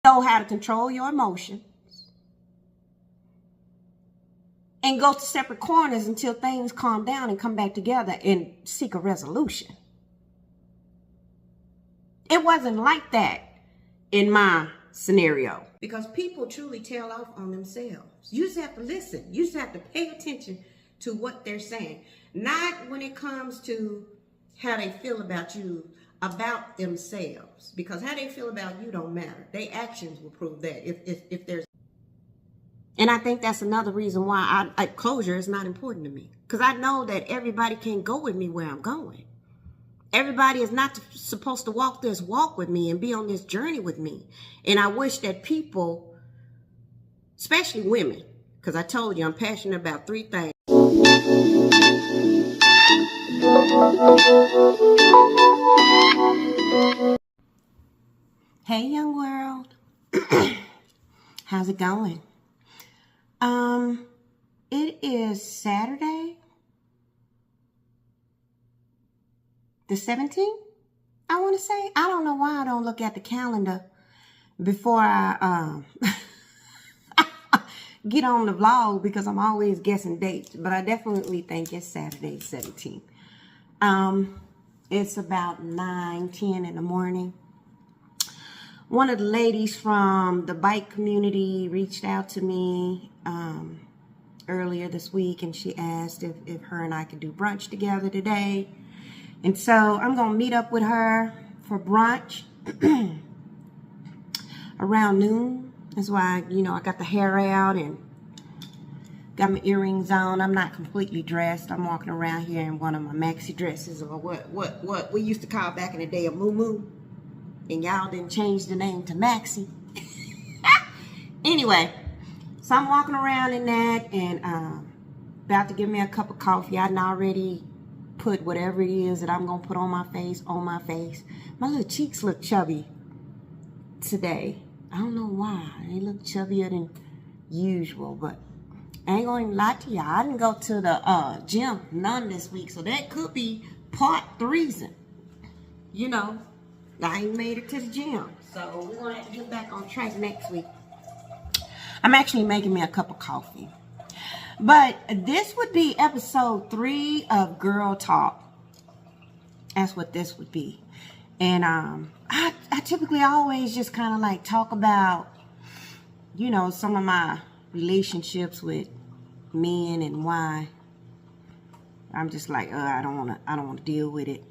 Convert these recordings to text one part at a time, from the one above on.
Know how to control your emotions and go to separate corners until things calm down and come back together and seek a resolution. It wasn't like that in my scenario, because people truly tail off on themselves. You just have to listen. You just have to pay attention to what they're saying. Not when it comes to how they feel about you, about themselves. Because how they feel about you don't matter. Their actions will prove that. If there's... And I think that's another reason why closure is not important to me. Because I know that everybody can't go with me where I'm going. Everybody is not supposed to walk this walk with me and be on this journey with me. And I wish that people, especially women, because I told you I'm passionate about 3 things. Hey, young world. How's it going? It is Saturday, the 17th, I want to say. I don't know why I don't look at the calendar before I get on the vlog, because I'm always guessing dates. But I definitely think it's Saturday, the 17th. It's about 9:10 in the morning. One of the ladies from the bike community reached out to me earlier this week, and she asked if her and I could do brunch together today. And so I'm going to meet up with her for brunch around noon. That's why, I got the hair out and got my earrings on. I'm not completely dressed. I'm walking around here in one of my maxi dresses, or what we used to call back in the day a moo-moo. And y'all didn't change the name to maxi. Anyway, so I'm walking around in that and about to give me a cup of coffee. I already put whatever it is that I'm going to put on my face. My little cheeks look chubby today. I don't know why. They look chubbier than usual, but I ain't going to lie to y'all. I didn't go to the gym none this week, so that could be part the reason. I ain't made it to the gym, so we're going to have to get back on track next week. I'm actually making me a cup of coffee. But this would be episode 3 of Girl Talk. That's what this would be. And I typically always just kind of like talk about, some of my relationships with men and why I'm just like, I don't want to deal with it.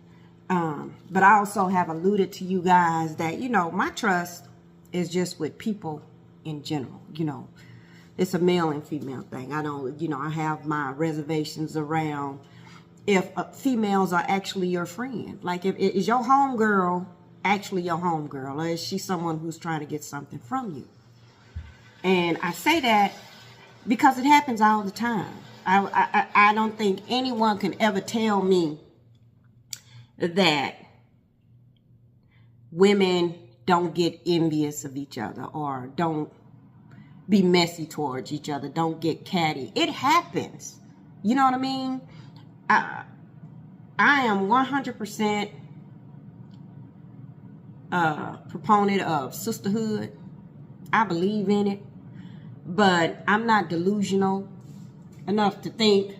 But I also have alluded to you guys that, my trust is just with people in general. It's a male and female thing. I don't, I have my reservations around if females are actually your friend. Like, is your homegirl actually your homegirl, or is she someone who's trying to get something from you? And I say that because it happens all the time. I don't think anyone can ever tell me that women don't get envious of each other or don't be messy towards each other, don't get catty. It happens. You know what I mean? I am 100% proponent of sisterhood. I believe in it, but I'm not delusional enough to think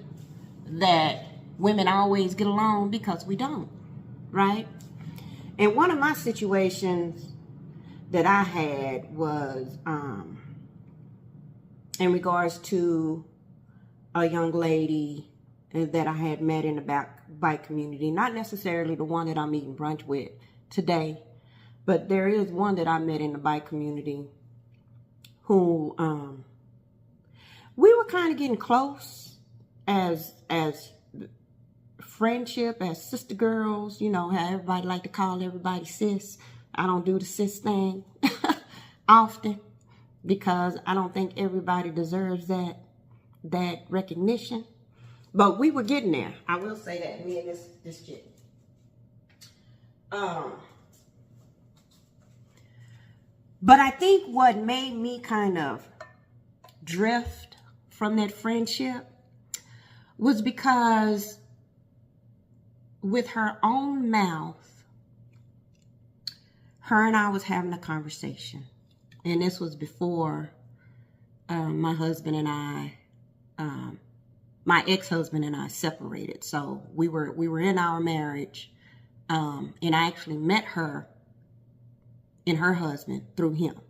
that women always get along, because we don't. Right? And one of my situations that I had was in regards to a young lady that I had met in the bike community. Not necessarily the one that I'm eating brunch with today, but there is one that I met in the bike community who we were kind of getting close as friendship, as sister girls, how everybody like to call everybody sis. I don't do the sis thing often, because I don't think everybody deserves that recognition. But we were getting there. I will say that, me and this chick. But I think what made me kind of drift from that friendship was because with her own mouth, her and I was having a conversation. And this was before my husband and I, my ex-husband and I separated. So we were in our marriage, and I actually met her and her husband through him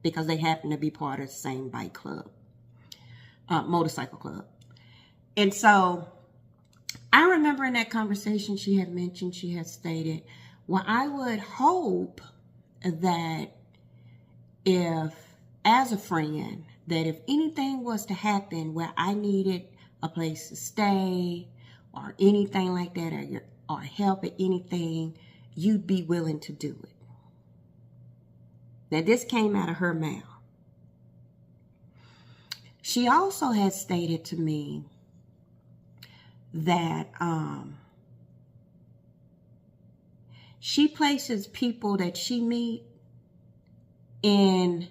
because they happened to be part of the same bike club, motorcycle club. And so I remember in that conversation she had stated, well, I would hope that if, as a friend, that if anything was to happen where I needed a place to stay or anything like that, or help at anything, you'd be willing to do it. Now, this came out of her mouth. She also had stated to me that she places people that she meet in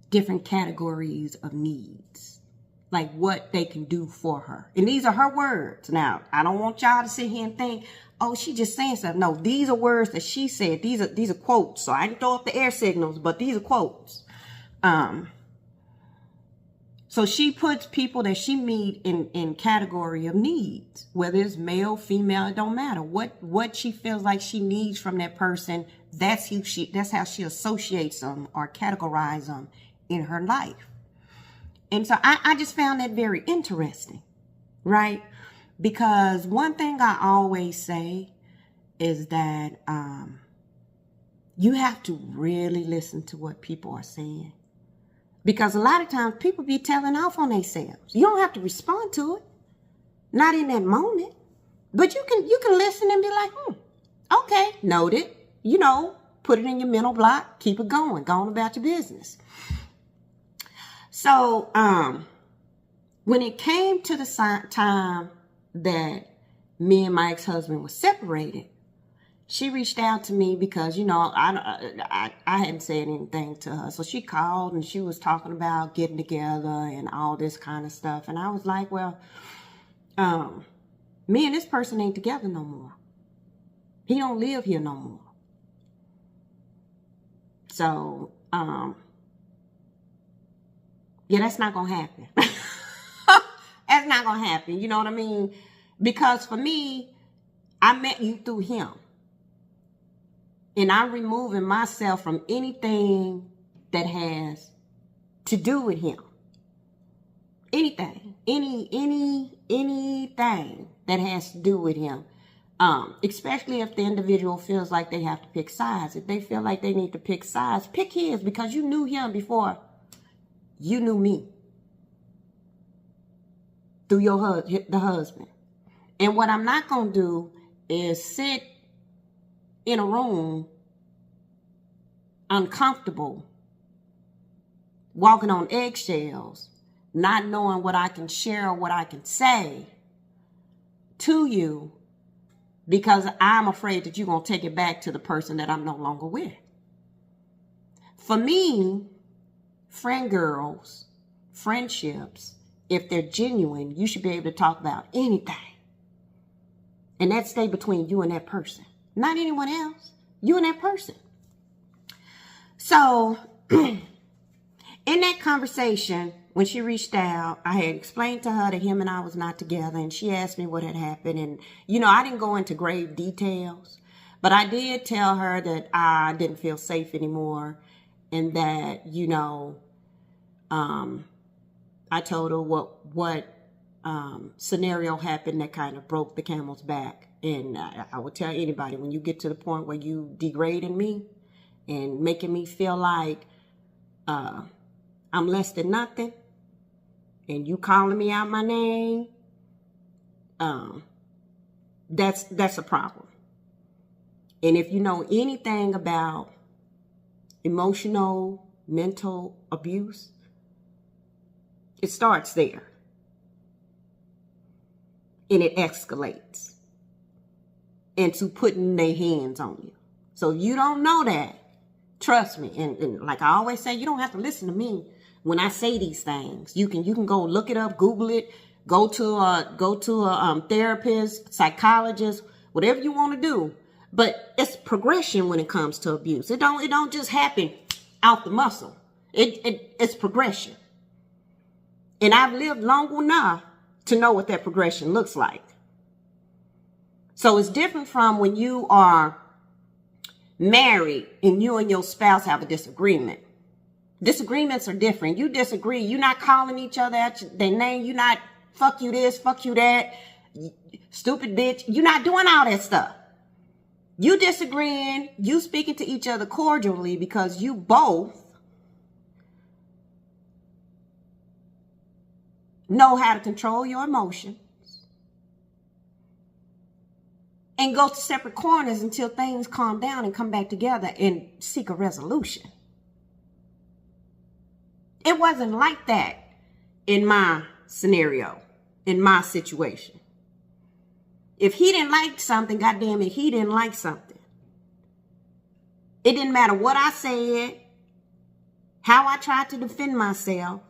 different categories of needs, like what they can do for her. And these are her words. Now, I don't want y'all to sit here and think, oh, she just saying something. No, these are words that she said. These are quotes. So I didn't throw up the air signals, but these are quotes. So she puts people that she meet in category of needs, whether it's male, female, it don't matter. What she feels like she needs from that person, that's how she associates them or categorize them in her life. And so I just found that very interesting, right? Because one thing I always say is that you have to really listen to what people are saying. Because a lot of times people be telling off on themselves. You don't have to respond to it. Not in that moment. But you can listen and be like, okay, noted. Put it in your mental block. Keep it going. Go on about your business. So when it came to the time that me and my ex-husband were separated, she reached out to me because, I hadn't said anything to her. So she called and she was talking about getting together and all this kind of stuff. And I was like, well, me and this person ain't together no more. He don't live here no more. So, yeah, that's not going to happen. That's not going to happen. You know what I mean? Because for me, I met you through him. And I'm removing myself from anything that has to do with him. Anything. Anything that has to do with him. Especially if the individual feels like they have to pick sides. If they feel like they need to pick sides, pick his, because you knew him before you knew me. Through the husband. And what I'm not going to do is sit in a room uncomfortable, walking on eggshells, not knowing what I can share or what I can say to you because I'm afraid that you're going to take it back to the person that I'm no longer with. For me, friendships, if they're genuine, you should be able to talk about anything. And that stay between you and that person. Not anyone else. You and that person. So, in that conversation, when she reached out, I had explained to her that him and I was not together. And she asked me what had happened. And, I didn't go into grave details. But I did tell her that I didn't feel safe anymore. And that, I told her what scenario happened that kind of broke the camel's back. And I would tell anybody, when you get to the point where you degrading me and making me feel like I'm less than nothing, and you calling me out my name, that's a problem. And if you know anything about emotional, mental abuse, it starts there. And it escalates into putting their hands on you. So you don't know that. Trust me. And like I always say, you don't have to listen to me when I say these things. You can go look it up, Google it, go to a therapist, psychologist, whatever you want to do. But it's progression when it comes to abuse. It don't just happen out the muscle. It's progression. And I've lived long enough to know what that progression looks like. So it's different from when you are married and you and your spouse have a disagreement. Disagreements are different. You disagree. You're not calling each other at their name. You're not fuck you this, fuck you that, stupid bitch. You're not doing all that stuff. You disagreeing, you speaking to each other cordially because you both know how to control your emotions and go to separate corners until things calm down and come back together and seek a resolution. It wasn't like that in my scenario, in my situation. If he didn't like something, goddamn it, he didn't like something. It didn't matter what I said, how I tried to defend myself.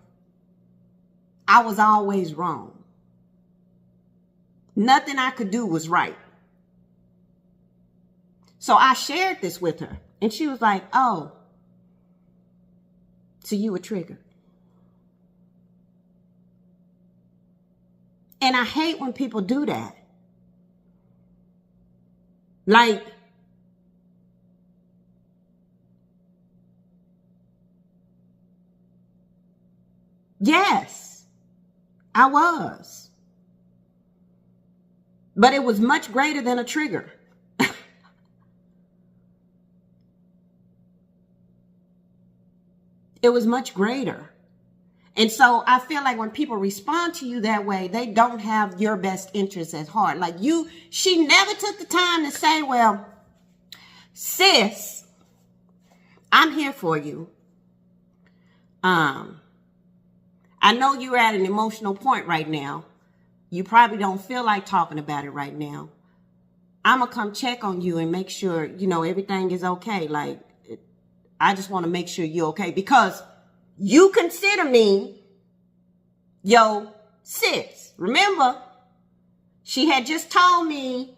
I was always wrong. Nothing I could do was right. So I shared this with her, and she was like, oh, so you were triggered. And I hate when people do that. Like, yes, I was. But it was much greater than a trigger. It was much greater. And so I feel like when people respond to you that way, they don't have your best interests at heart. Like she never took the time to say, well, sis, I'm here for you. I know you're at an emotional point right now. You probably don't feel like talking about it right now. I'm going to come check on you and make sure, everything is okay. Like, I just want to make sure you're okay because you consider me your sis. Remember, she had just told me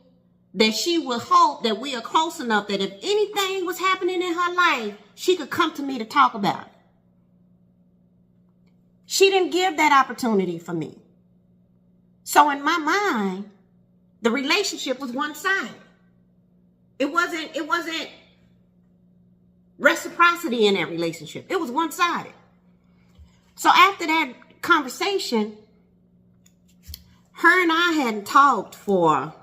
that she would hope that we are close enough that if anything was happening in her life, she could come to me to talk about it. She didn't give that opportunity for me. So in my mind, the relationship was one-sided. It wasn't reciprocity in that relationship. It was one-sided. So after that conversation, her and I hadn't talked for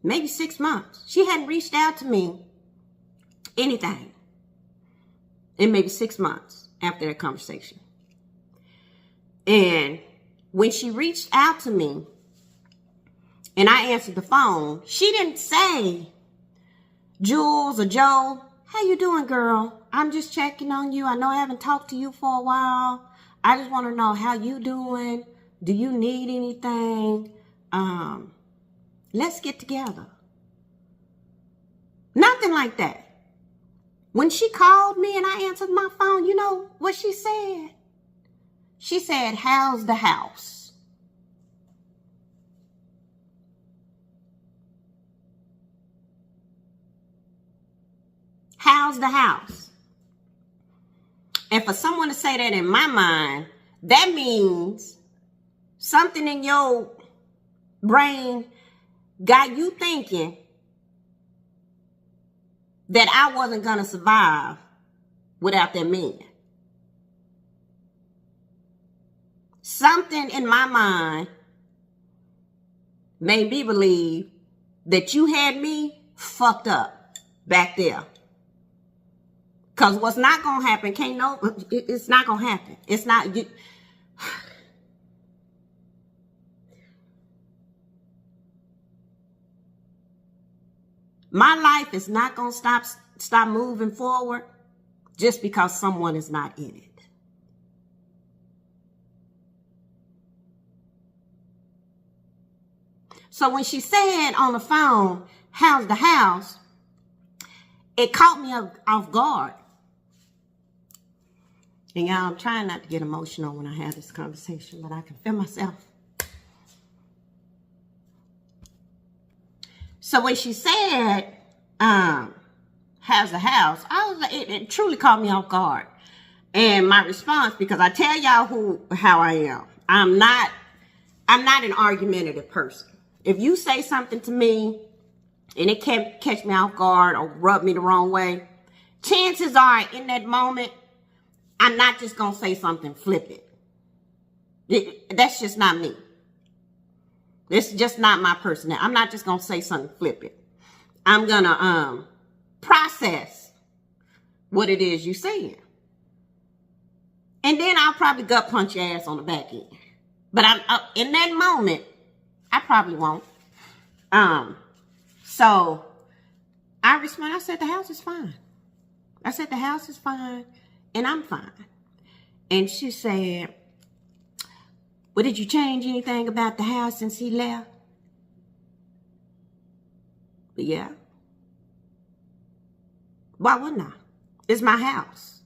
maybe 6 months. She hadn't reached out to me anything in maybe 6 months after that conversation. And when she reached out to me and I answered the phone, she didn't say, Jules or Joe, how you doing, girl? I'm just checking on you. I know I haven't talked to you for a while. I just want to know how you doing. Do you need anything? Let's get together. Nothing like that. When she called me and I answered my phone, you know what she said? She said, how's the house? How's the house? And for someone to say that in my mind, that means something in your brain got you thinking that I wasn't going to survive without that man. Something in my mind made me believe that you had me fucked up back there. Because what's not going to happen, it's not going to happen. It's not, my life is not going to stop moving forward just because someone is not in it. So when she said on the phone, how's the house? It caught me off guard. And y'all, I'm trying not to get emotional when I have this conversation, but I can feel myself. So when she said, how's the house? I was like, it truly caught me off guard. And my response, because I tell y'all how I am. I'm not an argumentative person. If you say something to me and it can't catch me off guard or rub me the wrong way, chances are in that moment, I'm not just going to say something flippant. That's just not me. It's just not my personality. I'm not just going to say something flippant. I'm going to process what it is you're saying. And then I'll probably gut punch your ass on the back end. But in that moment, I probably won't. So I responded. I said, the house is fine. I said, the house is fine and I'm fine. And she said, well, did you change anything about the house since he left? Yeah. Why wouldn't I? It's my house.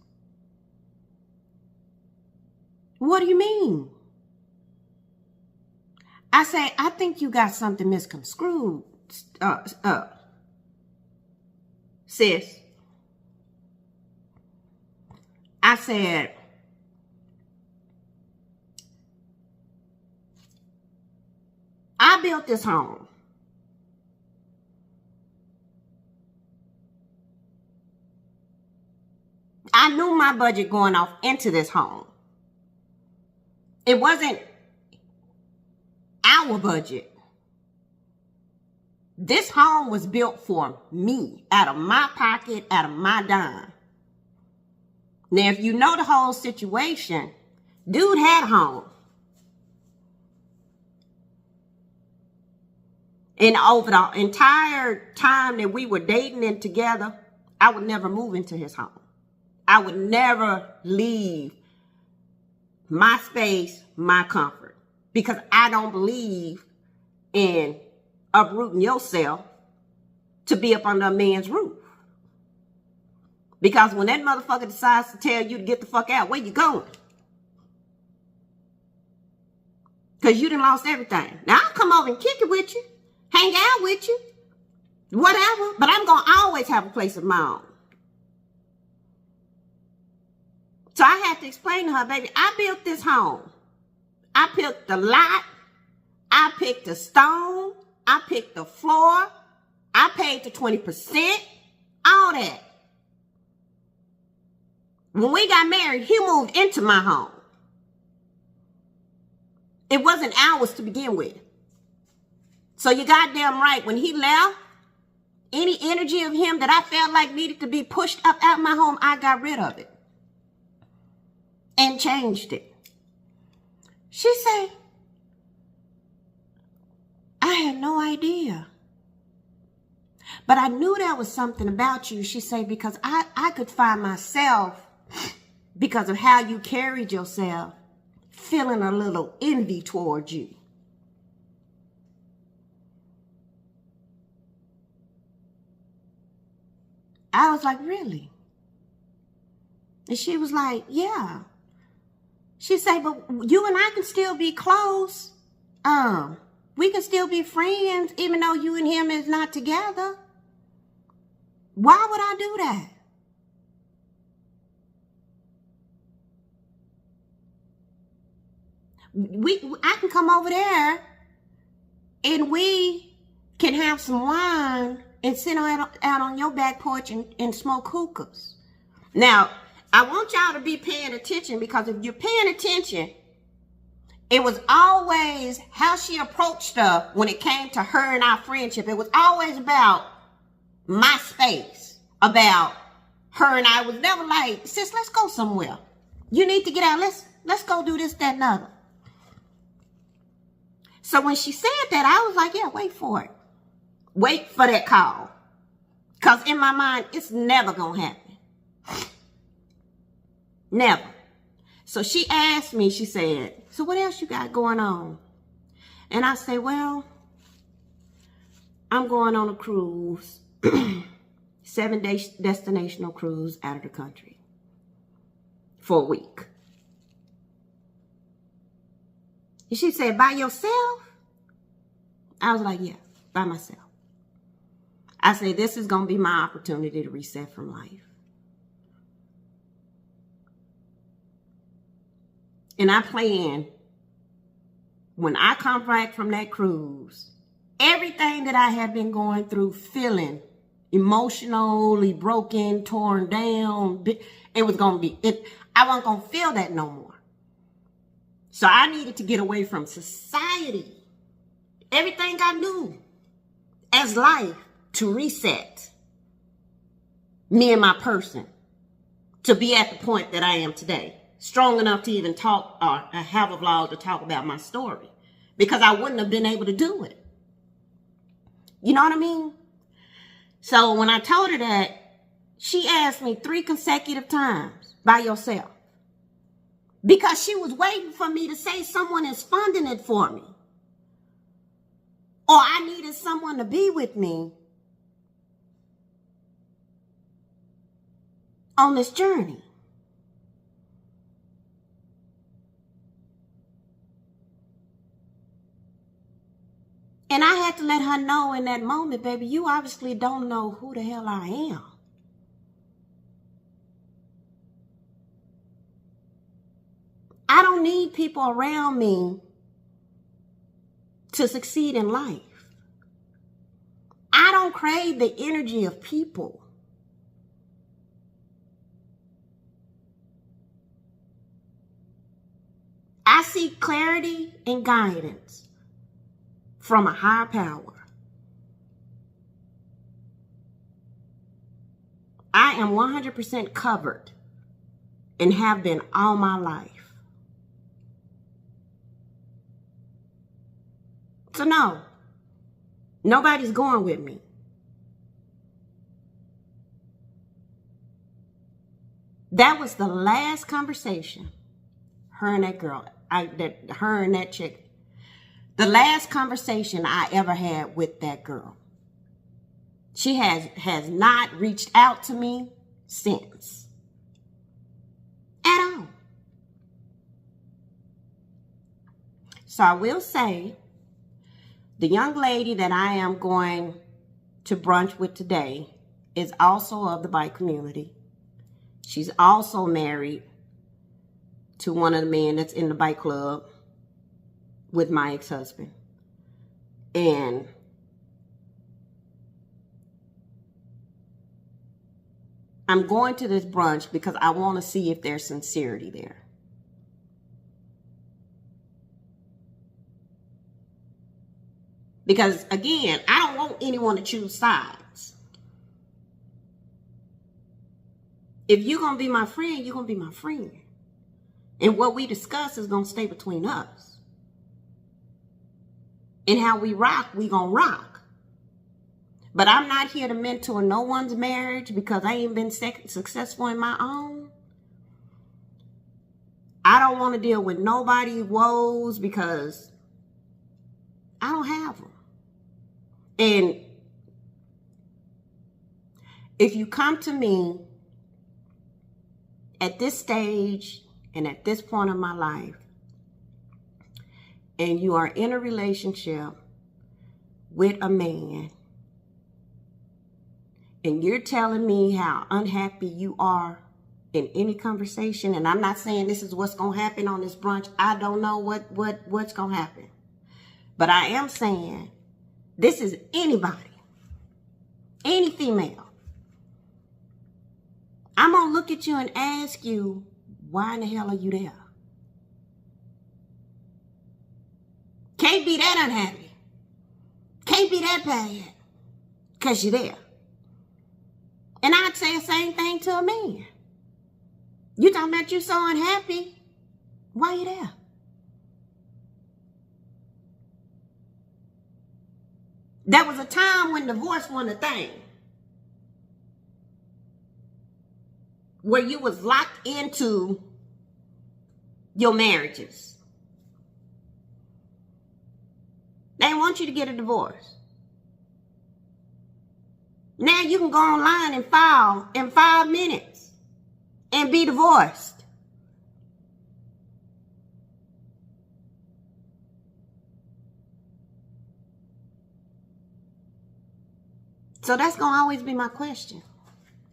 What do you mean? I say, I think you got something misconstrued, sis. I said, I built this home. I knew my budget going off into this home. It wasn't our budget. This home was built for me, out of my pocket, out of my dime. Now, if you know the whole situation, dude had a home. And over the entire time that we were dating and together, I would never move into his home. I would never leave my space, my comfort. Because I don't believe in uprooting yourself to be up under a man's roof. Because when that motherfucker decides to tell you to get the fuck out, where you going? Because you done lost everything. Now, I'll come over and kick it with you. Hang out with you. Whatever. But I'm going to always have a place of my own. So I had to explain to her, baby, I built this home. I picked the lot. I picked the stone. I picked the floor. I paid the 20%. All that. When we got married, he moved into my home. It wasn't ours to begin with. So you goddamn right, when he left, any energy of him that I felt like needed to be pushed up out my home, I got rid of it. And changed it. She said, I had no idea. But I knew there was something about you, she said, because I could find myself, because of how you carried yourself, feeling a little envy towards you. I was like, really? And she was like, yeah. She said, but you and I can still be close. We can still be friends, even though you and him is not together. Why would I do that? I can come over there and we can have some wine and sit out on your back porch and smoke hookahs. Now, I want y'all to be paying attention, because if you're paying attention, it was always how she approached her when it came to her and our friendship. It was always about my space, about her and I. It was never like, sis, let's go somewhere. You need to get out. Let's go do this, that, and other. So when she said that, I was like, yeah, wait for it. Wait for that call. Because in my mind, it's never going to happen. Never. So she asked me, she said, so what else you got going on? And I say, well, I'm going on a cruise, 7-day destinational cruise out of the country for a week. And she said, by yourself? I was like, yeah, by myself. I say, this is going to be my opportunity to reset from life. And I plan, when I come back from that cruise, everything that I have been going through, feeling emotionally broken, torn down, it was going to be, I wasn't going to feel that no more. So I needed to get away from society, everything I knew as life, to reset me and my person to be at the point that I am today. Strong enough to even talk or have a vlog to talk about my story, because I wouldn't have been able to do it. You know what I mean? So when I told her that, she asked me 3 consecutive times, by yourself, because she was waiting for me to say someone is funding it for me, or I needed someone to be with me on this journey. And I had to let her know in that moment, baby, you obviously don't know who the hell I am. I don't need people around me to succeed in life. I don't crave the energy of people. I seek clarity and guidance from a higher power. I am 100% covered and have been all my life. So no, nobody's going with me. That was the last conversation, her and that girl, her and that chick. The last conversation I ever had with that girl. She has not reached out to me since. At all. So I will say, the young lady that I am going to brunch with today is also of the bike community. She's also married to one of the men that's in the bike club with my ex-husband. And I'm going to this brunch because I want to see if there's sincerity there. Because again, I don't want anyone to choose sides. If you're going to be my friend, you're going to be my friend. And what we discuss is going to stay between us. And how we rock, we gonna rock. But I'm not here to mentor no one's marriage because I ain't been successful in my own. I don't want to deal with nobody's woes because I don't have them. And if you come to me at this stage and at this point of my life, and you are in a relationship with a man, and you're telling me how unhappy you are in any conversation, and I'm not saying this is what's going to happen on this brunch. I don't know what's going to happen. But I am saying this is anybody, any female. I'm going to look at you and ask you, why in the hell are you there? Can't be that unhappy. Can't be that bad. Because you're there. And I'd say the same thing to a man. You talking about you so unhappy. Why you there? There was a time when divorce wasn't a thing. Where you was locked into your marriages. They want you to get a divorce. Now you can go online and file in 5 minutes and be divorced. So that's going to always be my question.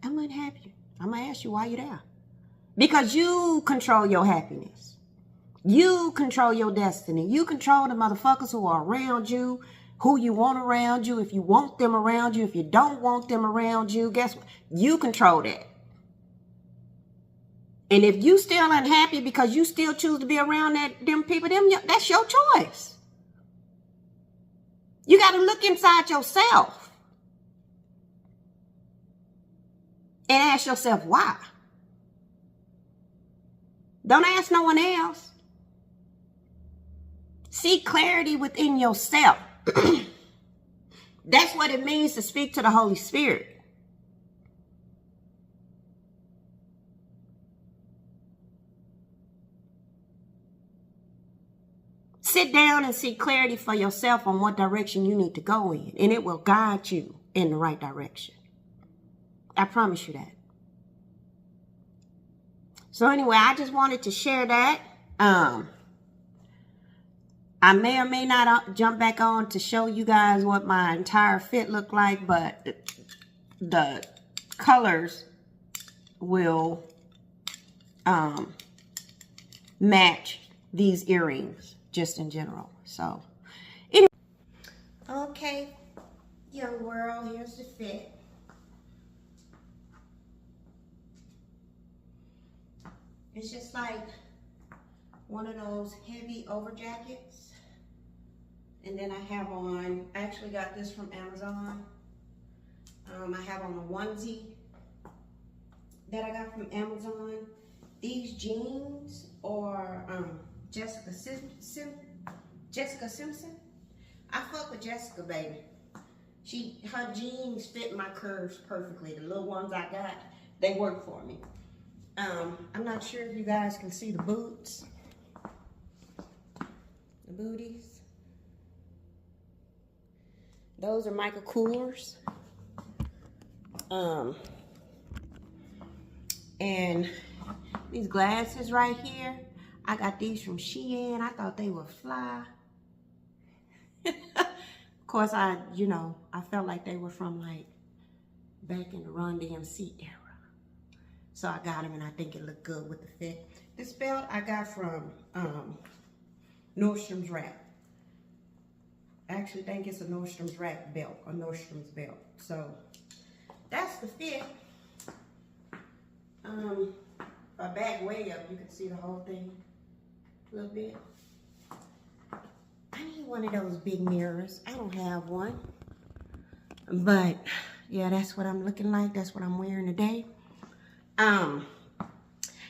I'm unhappy. I'm going to ask you why you're there. Because you control your happiness. You control your destiny. You control the motherfuckers who are around you, who you want around you, if you want them around you, if you don't want them around you. Guess what? You control that. And if you still unhappy because you still choose to be around them people, that's your choice. You got to look inside yourself and ask yourself why. Don't ask no one else. Seek clarity within yourself. That's what it means to speak to the Holy Spirit. Sit down and seek clarity for yourself on what direction you need to go in, and it will guide you in the right direction. I promise you that. So anyway, I just wanted to share that. I may or may not jump back on to show you guys what my entire fit looked like, but the colors will match these earrings just in general. So anyway. Okay, young world, here's the fit. It's just like one of those heavy over jackets. And then I have on, I actually got this from Amazon. I have on a onesie that I got from Amazon. These jeans are Jessica Simpson. I fuck with Jessica, baby. Her jeans fit my curves perfectly. The little ones I got, they work for me. I'm not sure if you guys can see the boots. The booties. Those are Michael Kors. And these glasses right here, I got these from Shein. I thought they were fly. Of course, I felt like they were from like back in the Run DMC era. So I got them and I think it looked good with the fit. This belt I got from Nordstrom's Rack. I actually think it's a Nordstrom's Rack belt, a Nordstrom's belt. So that's the fit. If I back way up, you can see the whole thing a little bit. I need one of those big mirrors. I don't have one. But yeah, that's what I'm looking like. That's what I'm wearing today.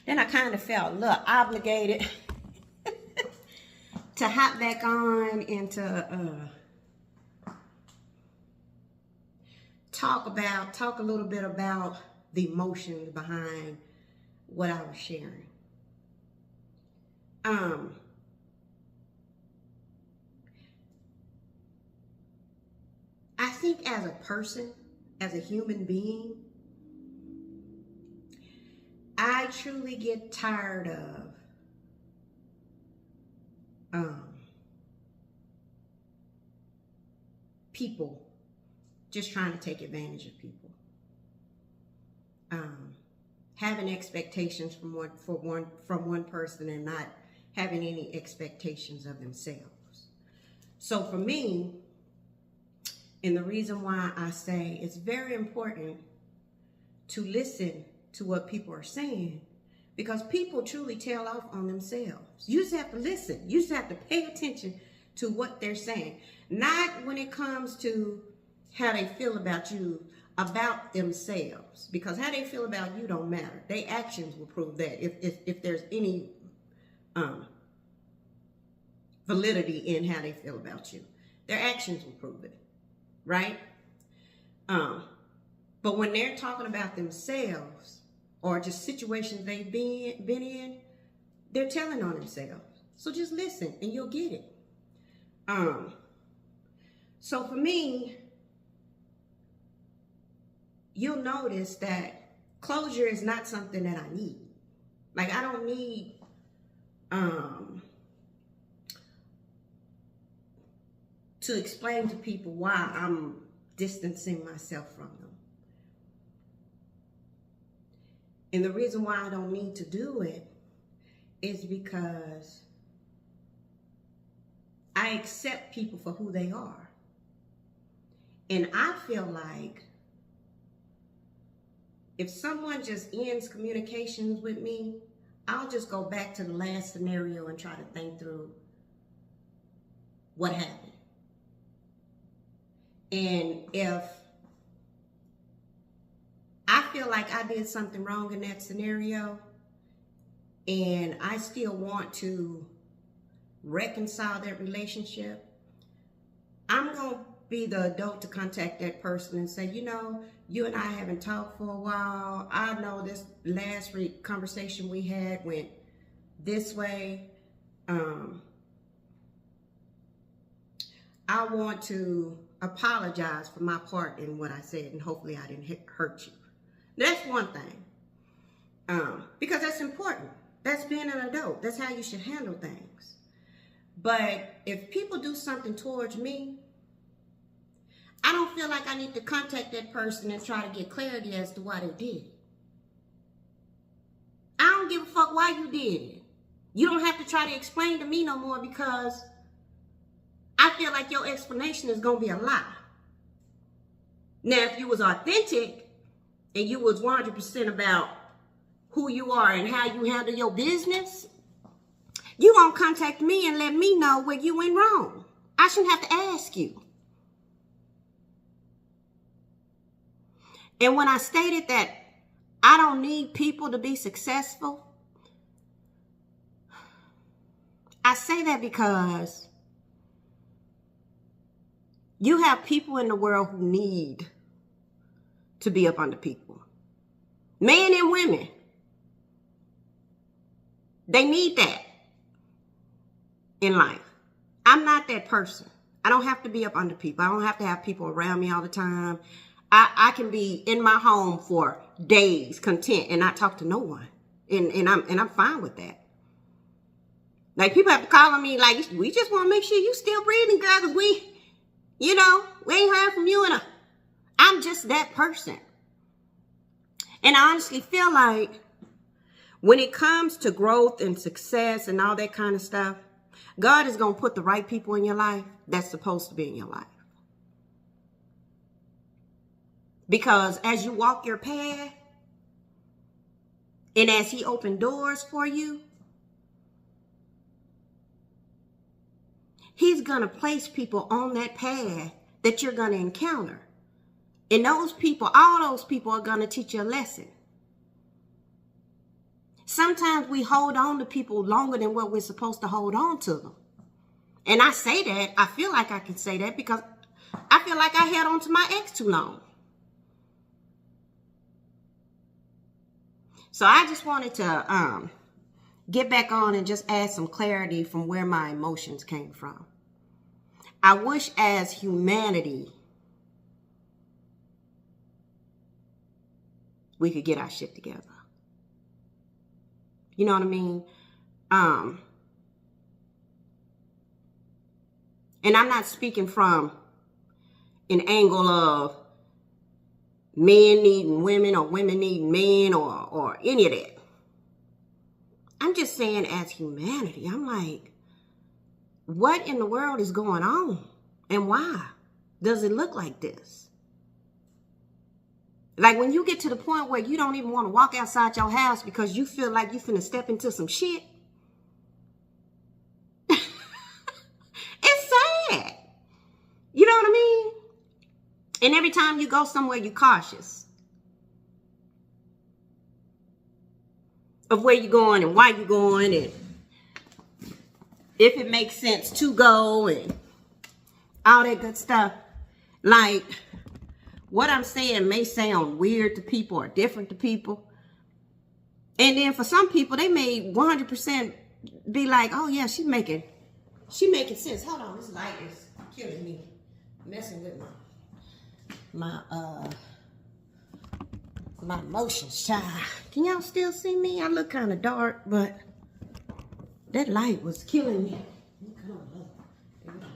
Then I kind of felt a little obligated to hop back on and to talk a little bit about the emotions behind what I was sharing. I think as a person, as a human being, I truly get tired of people just trying to take advantage of people. Having expectations from one person and not having any expectations of themselves. So for me, and the reason why I say it's very important to listen to what people are saying, because people truly tell off on themselves. You just have to listen. You just have to pay attention to what they're saying. Not when it comes to how they feel about you, about themselves. Because how they feel about you don't matter. Their actions will prove that. If there's any validity in how they feel about you. Their actions will prove it. Right? But when they're talking about themselves, or just situations they've been in, they're telling on themselves. So just listen and you'll get it. So for me, you'll notice that closure is not something that I need. Like I don't need to explain to people why I'm distancing myself from them. And the reason why I don't need to do it is because I accept people for who they are. And I feel like if someone just ends communications with me, I'll just go back to the last scenario and try to think through what happened. And if I feel like I did something wrong in that scenario and I still want to reconcile that relationship, I'm going to be the adult to contact that person and say, you know, you and I haven't talked for a while. I know this last conversation we had went this way. I want to apologize for my part in what I said, and hopefully I didn't hurt you. That's one thing, because that's important. That's being an adult. That's how you should handle things. But if people do something towards me, I don't feel like I need to contact that person and try to get clarity as to why they did it. I don't give a fuck why you did it. You don't have to try to explain to me no more, because I feel like your explanation is going to be a lie. Now, if you was authentic and you was 100% about who you are and how you handle your business, you gonna contact me and let me know where you went wrong. I shouldn't have to ask you. And when I stated that I don't need people to be successful, I say that because you have people in the world who need to be up under people. Men and women. They need that in life. I'm not that person. I don't have to be up under people. I don't have to have people around me all the time. I can be in my home for days content and not talk to no one. And I'm fine with that. Like, people have to call on me like, we just want to make sure you still breathing, girl, because we ain't heard from you I'm just that person. And I honestly feel like when it comes to growth and success and all that kind of stuff, God is going to put the right people in your life that's supposed to be in your life. Because as you walk your path, and as He opened doors for you, He's going to place people on that path that you're going to encounter. And those people, all those people are going to teach you a lesson. Sometimes we hold on to people longer than what we're supposed to hold on to them. And I say that, I feel like I can say that because I feel like I held on to my ex too long. So I just wanted to get back on and just add some clarity from where my emotions came from. I wish as humanity we could get our shit together. You know what I mean? And I'm not speaking from an angle of men needing women or women needing men or any of that. I'm just saying as humanity, I'm like, what in the world is going on? And why does it look like this? Like when you get to the point where you don't even want to walk outside your house because you feel like you finna step into some shit. It's sad. You know what I mean? And every time you go somewhere, you're cautious of where you're going and why you're going and if it makes sense to go and all that good stuff. Like, what I'm saying may sound weird to people or different to people. And then for some people, they may 100% be like, oh yeah, she making sense. Hold on, this light is killing me. Messing with my emotions, child. Can y'all still see me? I look kind of dark, but that light was killing me. Come on,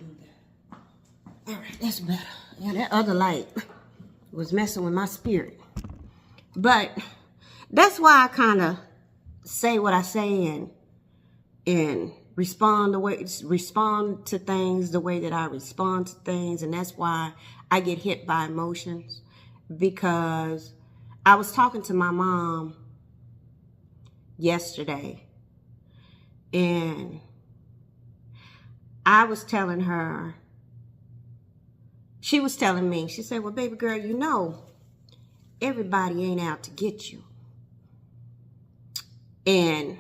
all right, that's better. Yeah, that other light was messing with my spirit. But that's why I kind of say what I say and respond to things the way that I respond to things. And that's why I get hit by emotions, because I was talking to my mom yesterday, and I was telling her, she was telling me, she said, well, baby girl, you know, everybody ain't out to get you. And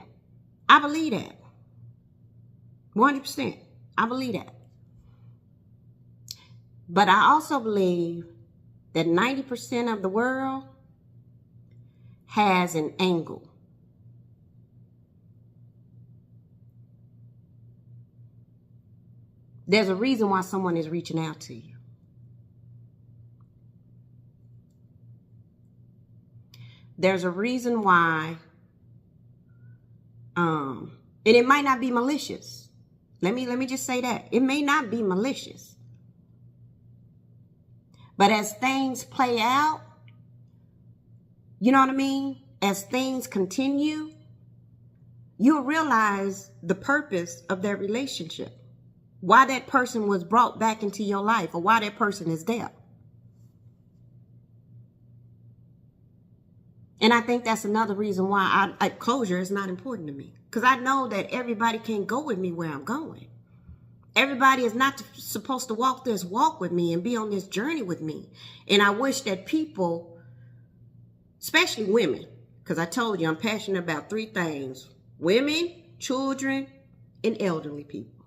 I believe that. 100%. I believe that. But I also believe that 90% of the world has an angle. There's a reason why someone is reaching out to you. There's a reason why, and it might not be malicious. Let me just say that. It may not be malicious. But as things play out, you know what I mean? As things continue, you'll realize the purpose of their relationship. Why that person was brought back into your life, or why that person is there. And I think that's another reason why closure is not important to me. Because I know that everybody can't go with me where I'm going. Everybody is not supposed to walk this walk with me and be on this journey with me. And I wish that people, especially women, because I told you I'm passionate about 3 things: women, children, and elderly people.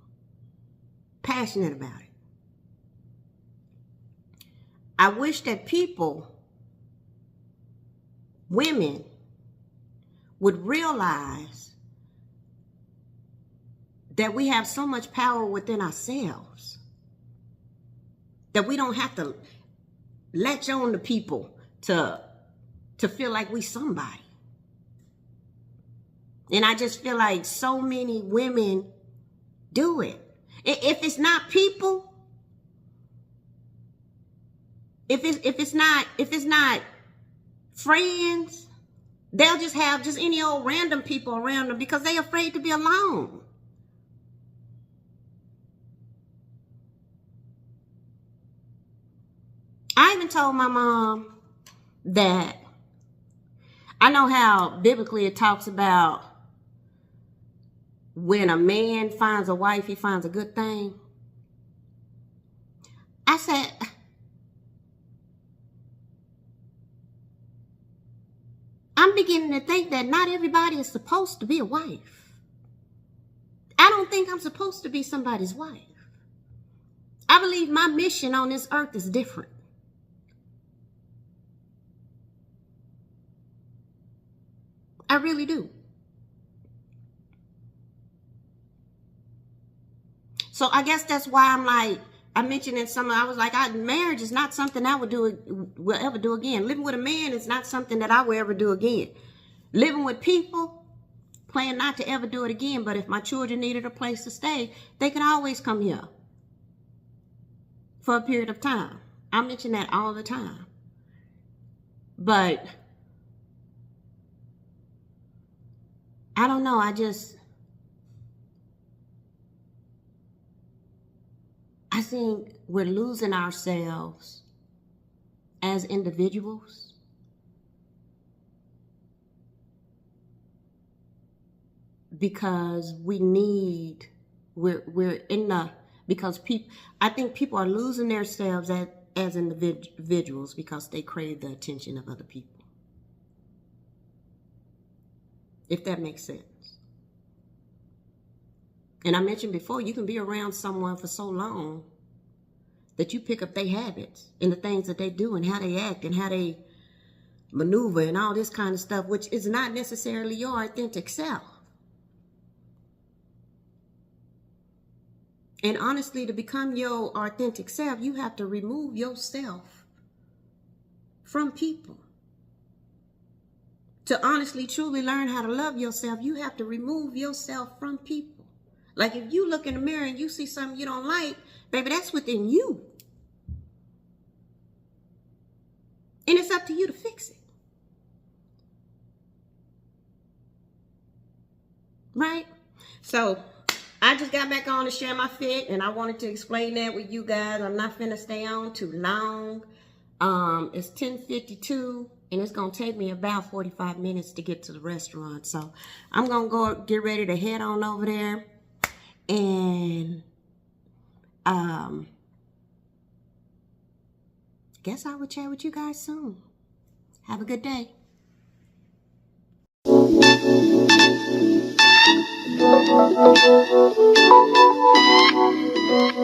Passionate about it. I wish that people, women, would realize that we have so much power within ourselves that we don't have to latch on to people to feel like we somebody. And I just feel like so many women do it. If it's not people, if it's not friends, they'll just have just any old random people around them because they're afraid to be alone. I even told my mom that I know how biblically it talks about when a man finds a wife, he finds a good thing. I said, I'm beginning to think that not everybody is supposed to be a wife. I don't think I'm supposed to be somebody's wife. I believe my mission on this earth is different. I really do. So I guess that's why I'm like, I mentioned in some, I was like, marriage is not something I will ever do again. Living with a man is not something that I will ever do again. Living with people, plan not to ever do it again. But if my children needed a place to stay, they can always come here for a period of time. I mention that all the time. But I don't know. I think we're losing ourselves as individuals because I think people are losing themselves as individuals because they crave the attention of other people. If that makes sense. And I mentioned before, you can be around someone for so long that you pick up their habits and the things that they do and how they act and how they maneuver and all this kind of stuff, which is not necessarily your authentic self. And honestly, to become your authentic self, you have to remove yourself from people. To honestly, truly learn how to love yourself, you have to remove yourself from people. Like if you look in the mirror and you see something you don't like, baby, that's within you. to you to fix it. Right? So I just got back on to share my fit, and I wanted to explain that with you guys. I'm not finna stay on too long. It's 10:52, and it's gonna take me about 45 minutes to get to the restaurant. So I'm gonna go get ready to head on over there, and guess I will chat with you guys soon. Have a good day.